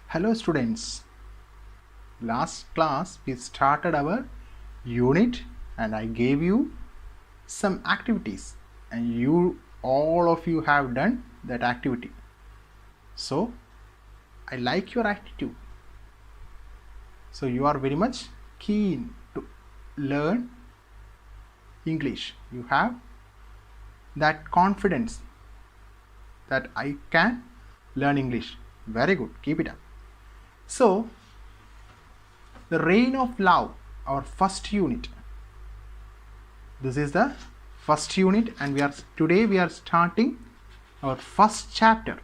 Hello students, last class we started our unit and I gave you some activities and all of you have done that activity. So I like your attitude. So you are very much keen to learn English. You have that confidence that I can learn English. Very good, keep it up. So the reign of love, our first unit. This is the first unit and today we are starting our first chapter,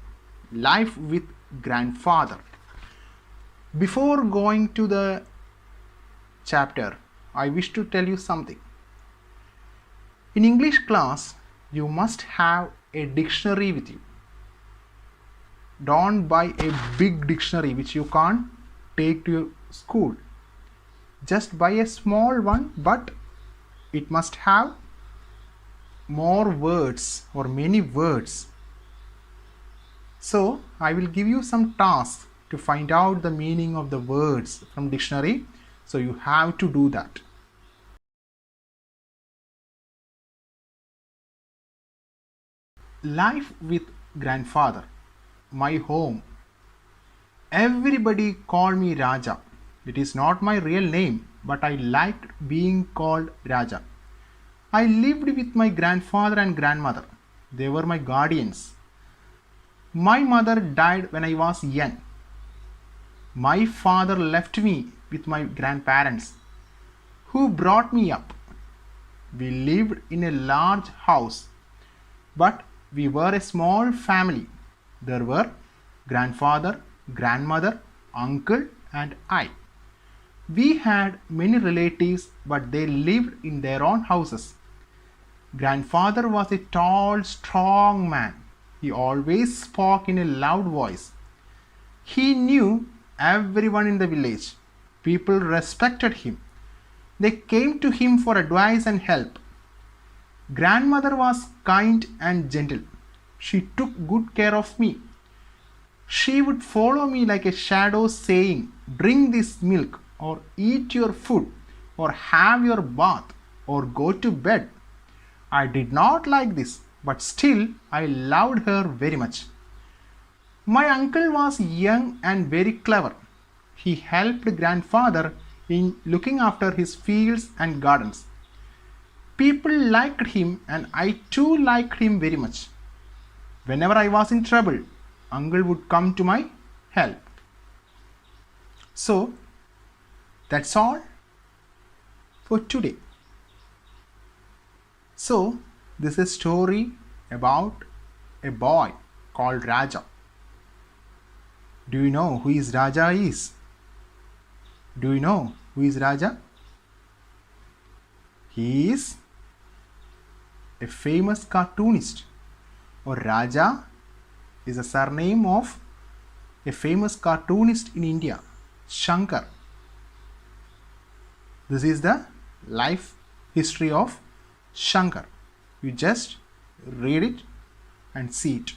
life with grandfather. Before going to the chapter, I wish to tell you something. In English class, you must have a dictionary with you. Don't buy a big dictionary which you can't take to your school. Just buy a small one, but it must have more words or many words. So I will give you some tasks to find out the meaning of the words from dictionary. So you have to do that. Life with grandfather, my home. Everybody call me Raja. It is not my real name, but I liked being called Raja. I lived with my grandfather and grandmother. They were my guardians. My mother died when I was young. My father left me with my grandparents, who brought me up. We lived in a large house, but we were a small family. There were grandfather, grandmother, uncle, and I. We had many relatives, but they lived in their own houses. Grandfather was a tall, strong man. He always spoke in a loud voice. He knew everyone in the village. People respected him. They came to him for advice and help. Grandmother was kind and gentle. She took good care of me. She would follow me like a shadow, saying, "Drink this milk," or "Eat your food," or "Have your bath," or "Go to bed." I did not like this, but still I loved her very much. My uncle was young and very clever. He helped grandfather in looking after his fields and gardens. People liked him and I too liked him very much. Whenever I was in trouble, uncle would come to my help. So that's all for today. So this is a story about a boy called Raja. Do you know who is Raja is? Do you know who is Raja? He is a famous cartoonist, or Raja is a surname of a famous cartoonist in India, Shankar. This is the life history of Shankar. You just read it and see it.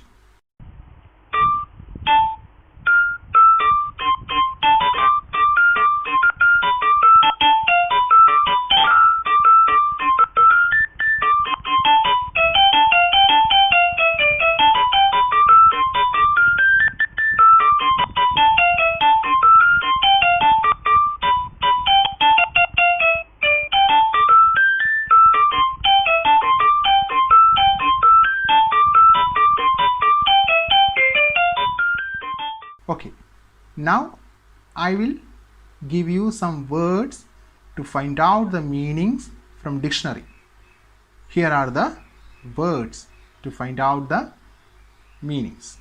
Okay, now I will give you some words to find out the meanings from dictionary. Here are the words to find out the meanings.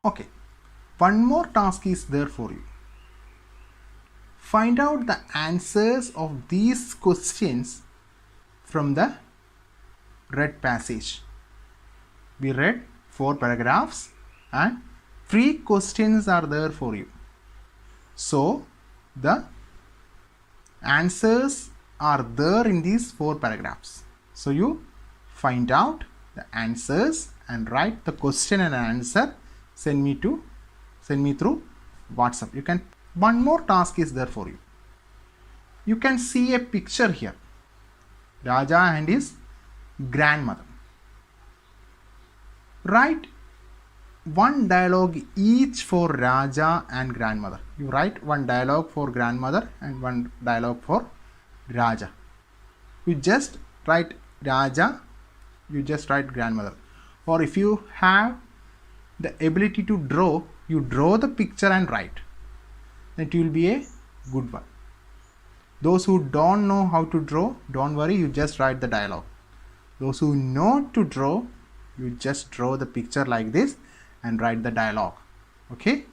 Okay, one more task is there for you. Find out the answers of these questions from the read passage. We read 4 paragraphs and 3 questions are there for you. So the answers are there in these 4 paragraphs. So you find out the answers and write the question and answer. Send me through WhatsApp. You can. One more task is there for you. You can see a picture here. Raja and his grandmother. Write one dialogue each for Raja and grandmother. You write one dialogue for grandmother and one dialogue for Raja. You just write Raja, you just write grandmother. Or if you have the ability to draw, you draw the picture and write. It will be a good one. Those who don't know how to draw, don't worry, you just write the dialogue. Those who know to draw, you just draw the picture like this and write the dialogue. Okay,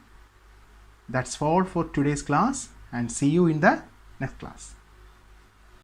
that's all for today's class, and see you in the next class.